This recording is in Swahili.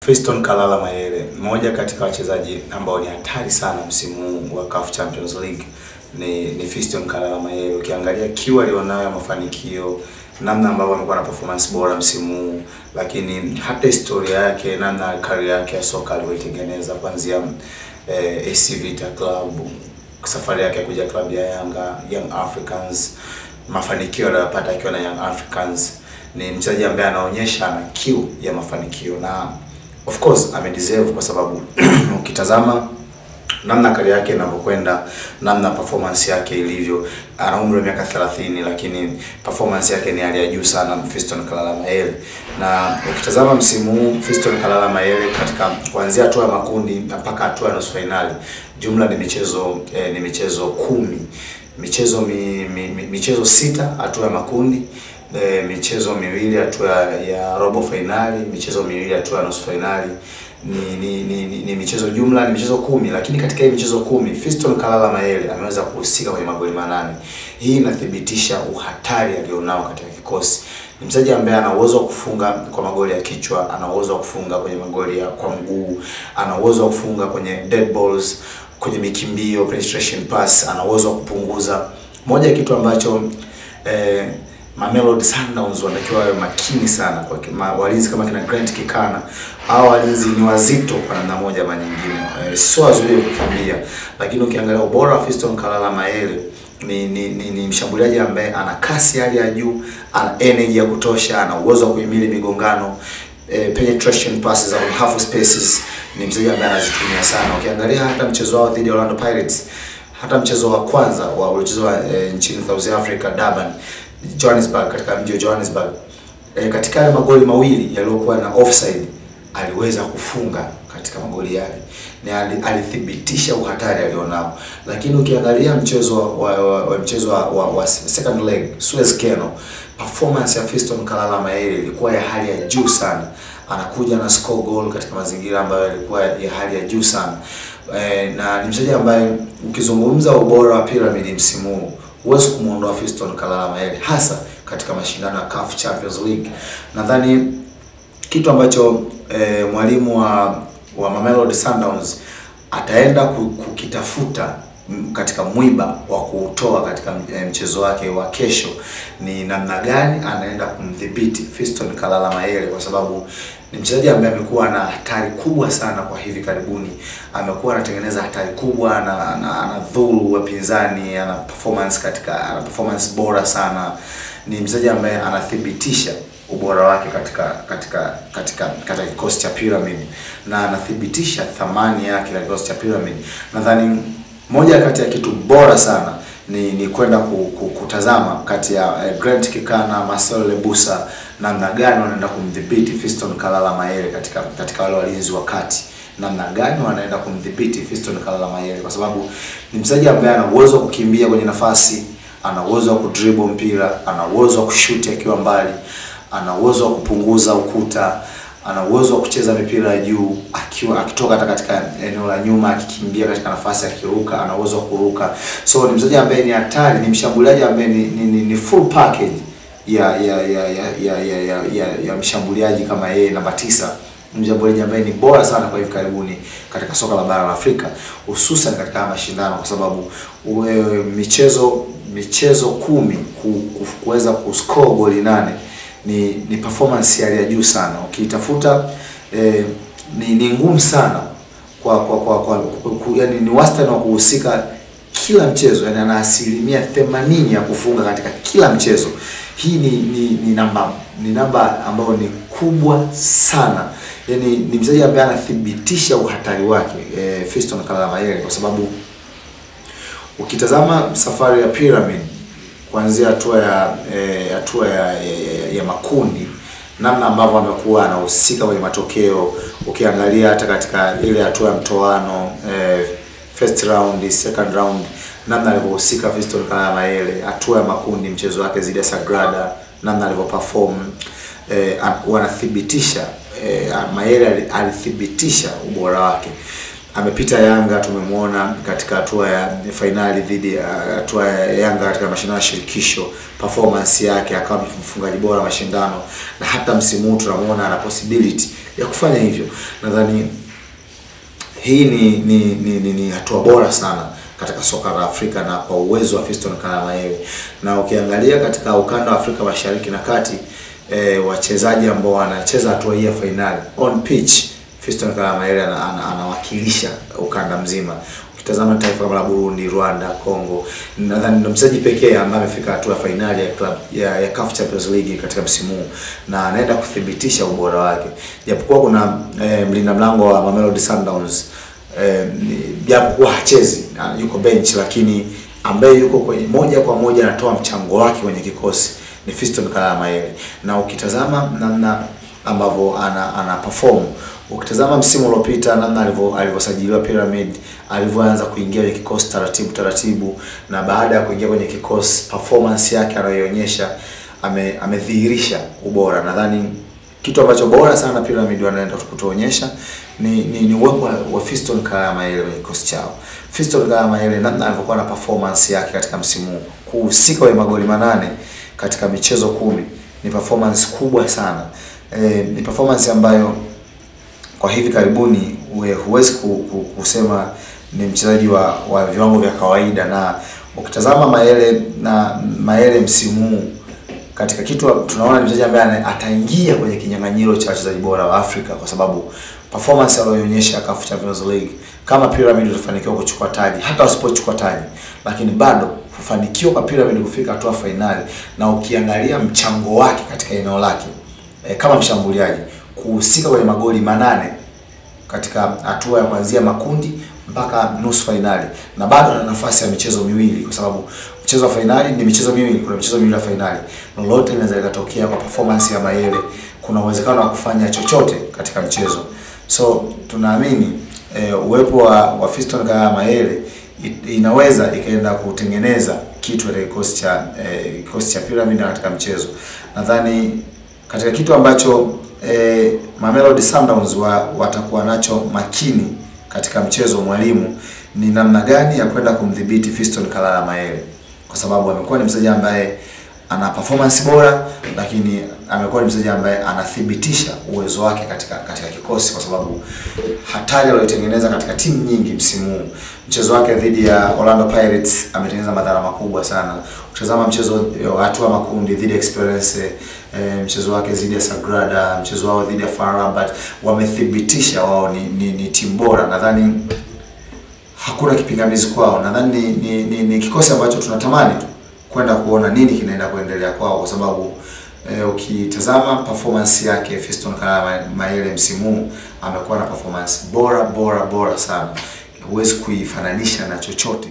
Fiston Kalala Mayele, mmoja katika wachezaji ambao ni hatari sana msimu huu wa CAF Champions League ni Fiston Kalala Mayele. Ukiangalia kiwa alionayo mafanikio, namna ambavyo amekuwa na performance bora msimu huu, lakini hata historia yake, namna career yake ya soka aliyotengeneza kuanzia AC Vita Club, safari yake kuja klabu ya Yanga, Young Africans, mafanikio aliyopata akiwa na Young Africans, ni mchezaji ambaye anaonyesha ana kiu ya mafanikio, na of course amedeserve kwa sababu ukitazama namna career yake inavyokwenda, namna performance yake ilivyo, ana umri wa miaka 30 lakini performance yake ni hali ya juu sana Fiston Kalala Mayele. Na ukitazama msimu huu Fiston Kalala Mayele katika kuanzia hatua ya makundi mpaka hatua ya nusu finali, jumla ni michezo 10, michezo 6 hatua ya makundi, michezo 2 hatua ya robo finali, michezo 2 hatua ya nusu finali, ni michezo jumla ni michezo 10, lakini katika hii michezo 10 Fiston Kalala Mayele ameweza kuhusika kwenye magoli 8. Hii inathibitisha uhatari alionao katika kikosi. Ni mchezaji ambaye ana uwezo wa kufunga kwa magoli ya kichwa, ana uwezo wa kufunga kwenye magoli ya kwa mguu, ana uwezo wa kufunga kwenye dead balls, kwenye mikimbio, penetration pass, ana uwezo wa kupunguza. Moja ya kitu ambacho Mamelodi Sundowns wanatakiwa wawe makini sana kwa walinzi kama kina Grant Kikana. Hao walinzi ni wazito kwa namna moja ama nyingine. Sio wazuri kukimbia, lakini ukiangalia ubora wa Fiston Kalala Mayele ni mshambuliaji ambaye ana kasi hali ya juu, ana energy ya kutosha, ana uwezo wa kuhimili migongano, penetration passes on half spaces, ni mchezaji ambaye anazitumia sana. Ukiangalia hata mchezo wao dhidi ya Orlando Pirates, hata mchezo wa kwanza wa uliochezwa nchini South Africa, Durban, Johannesburg, katika mji wa Johannesburg, katika yale magoli mawili yaliokuwa na offside aliweza kufunga katika magoli yale, na alithibitisha uhatari alionao. Lakini ukiangalia mchezo wa second leg Suez Canal, performance ya Fiston Kalala Mayele ilikuwa ya hali ya juu sana. Anakuja na score goal katika mazingira ambayo yalikuwa ya hali ya juu sana. Na ni mchezaji ambaye ukizungumza ubora wa Pyramid msimu huu huwezi kumuondoa Fiston Kalala Mayele, hasa katika mashindano ya CAF Champions League. Nadhani kitu ambacho mwalimu wa Mamelodi Sundowns ataenda kukitafuta katika mwiba wa kutoa katika mchezo wake wa kesho ni namna gani anaenda kumdhibiti Fiston Kalala Mayele, kwa sababu ni mchezaji ambaye amekuwa na hatari kubwa sana kwa hivi karibuni. Amekuwa anatengeneza hatari kubwa, na dhuru wapinzani, ana performance bora sana. Ni mchezaji ambaye anathibitisha ubora wake katika kikosi cha Pyramid, na anathibitisha thamani yake katika kikosi cha Pyramid. Nadhani moja kati ya kitu bora sana ni kwenda kutazama kati ya Grant Kikana, Marcel Lebusa, namna gani wanaenda kumdhibiti Fiston Kalala Mayele katika wale walinzi wa kati, namna gani wanaenda kumdhibiti Fiston Kalala Mayele, kwa sababu ni mchezaji ambaye ana uwezo wa kukimbia kwenye nafasi, ana uwezo wa kudribble mpira, ana uwezo wa kushoot akiwa mbali, ana uwezo wa kupunguza ukuta, ana uwezo wa kucheza mipira ya juu akitoka hata katika eneo la nyuma, akikimbia katika nafasi, akiruka, ana uwezo wa kuruka. So ni mchezaji ambaye ni hatari, ni mshambuliaji ambaye ni full package ya mshambuliaji kama yeye namba 9. Mshambuliaji ambaye ni bora sana kwa hivi karibuni katika soka la bara la Afrika, hususan katika mashindano, kwa sababu michezo 10 kuweza kuscore goli 8 ni performance ya juu sana. Ukitafuta ni ngumu sana yani ni wastani wa kuhusika kila mchezo, yani ana asilimia 80 ya kufunga katika kila mchezo. Hii ni namba ambayo ni kubwa sana. Yani ni mchezaji ambaye anathibitisha uhatari wake Fiston Kalala Mayele, kwa sababu ukitazama safari ya Pyramid kuanzia hatua ya makundi, namna ambavyo amekuwa anahusika kwenye matokeo. Ukiangalia hata katika ile hatua ya mtoano, first round, second round, namna alivyohusika Fiston Kalala Mayele. Hatua ya makundi, mchezo wake zidi ya Sagrada, namna alivyoperform, wanathibitisha Mayele alithibitisha ubora wake. Amepita Yanga, tumemwona katika hatua ya finali dhidi ya hatua ya Yanga katika mashindano ya shirikisho, performance yake akawa mfungaji bora mashindano, na hata msimu huu tunamuona ana possibility ya kufanya hivyo. Nadhani hii ni hatua bora sana katika soka la Afrika na kwa uwezo wa Fiston Kalala Mayele. Na ukiangalia katika ukanda wa Afrika Mashariki na Kati, wachezaji ambao wanacheza hatua hii ya finali on pitch, Fiston Kalala Mayele anawakilisha ukanda mzima. Ukitazama taifa kama la Burundi, Rwanda, Kongo, nadhani ndio mchezaji pekee ambaye amefika hatua ya finali ya club ya CAF Champions League katika msimu huu, na anaenda kuthibitisha ubora wake. Japokuwa kuna mlinda mlango wa Mamelodi Sundowns, japokuwa hachezi, yuko bench, lakini ambaye yuko kwenye moja kwa moja anatoa mchango wake kwenye kikosi ni Fiston Kalala Mayele. Na ukitazama namna ambavyo ana perform, ukitazama msimu uliopita namna alivyosajiliwa Pyramid, alivyoanza kuingia kwenye kikosi taratibu, na baada ya kuingia kwenye kikosi performance yake anayoonyesha amedhihirisha ubora. Nadhani kitu ambacho bora sana Pyramid wanaenda kutuonyesha ni uwepo wa Fiston Kalala Mayele kwenye kikosi chao. Fiston Kalala Mayele namna alivyokuwa na performance yake katika msimu huu, kuhusika kwa magoli 8 katika michezo 10, ni performance kubwa sana. Ni performance ambayo kwa hivi karibuni huwezi kusema ni mchezaji wa viwango vya kawaida. Na ukitazama Mayele msimu huu, katika kitu tunaona ni mchezaji ambaye ataingia kwenye kinyang'anyiro cha wachezaji bora wa Afrika, kwa sababu performance aliyoonyesha CAF Champions League, kama Pyramid utafanikiwa kuchukua taji, hata usipochukua taji, lakini bado kufanikiwa kwa Pyramid kufika hatua finali, na ukiangalia mchango wake katika eneo lake kama mshambuliaji, kuhusika kwenye magoli 8 katika hatua ya kuanzia makundi mpaka nusu finali, na bado ana nafasi ya michezo miwili, kwa sababu mchezo wa finali ni michezo miwili, kuna michezo miwili ya finali. Lolote linaweza likatokea kwa performance ya Mayele, kuna uwezekano wa kufanya chochote katika mchezo. So tunaamini uwepo wa Fiston Kalala Mayele inaweza ikaenda kutengeneza kitu katika kikosi cha Pyramid katika mchezo. Nadhani katika kitu ambacho Mamelodi Sundowns watakuwa nacho makini katika mchezo mwalimu, ni namna gani ya kwenda kumdhibiti Fiston Kalala Mayele, kwa sababu amekuwa ni mchezaji ambaye ana performance bora, lakini amekuwa ni mchezaji ambaye anathibitisha uwezo wake katika kikosi, kwa sababu hatari aliyotengeneza katika timu nyingi msimu huu. Mchezo wake dhidi ya Orlando Pirates ametengeneza madhara makubwa sana. Ukitazama mchezo wa hatua makundi dhidi ya Experience, mchezo wake dhidi ya Sagrada, mchezo wao dhidi ya FAR Rabat, wamethibitisha wao ni timu bora. Nadhani hakuna kipingamizi kwao. Nadhani ni kikosi ambacho tunatamani tu kwenda kuona nini kinaenda kuendelea kwao, kwa sababu ukitazama performance yake Fiston Kalala Mayele msimu huu, amekuwa na performance bora sana, huwezi kuifananisha na chochote.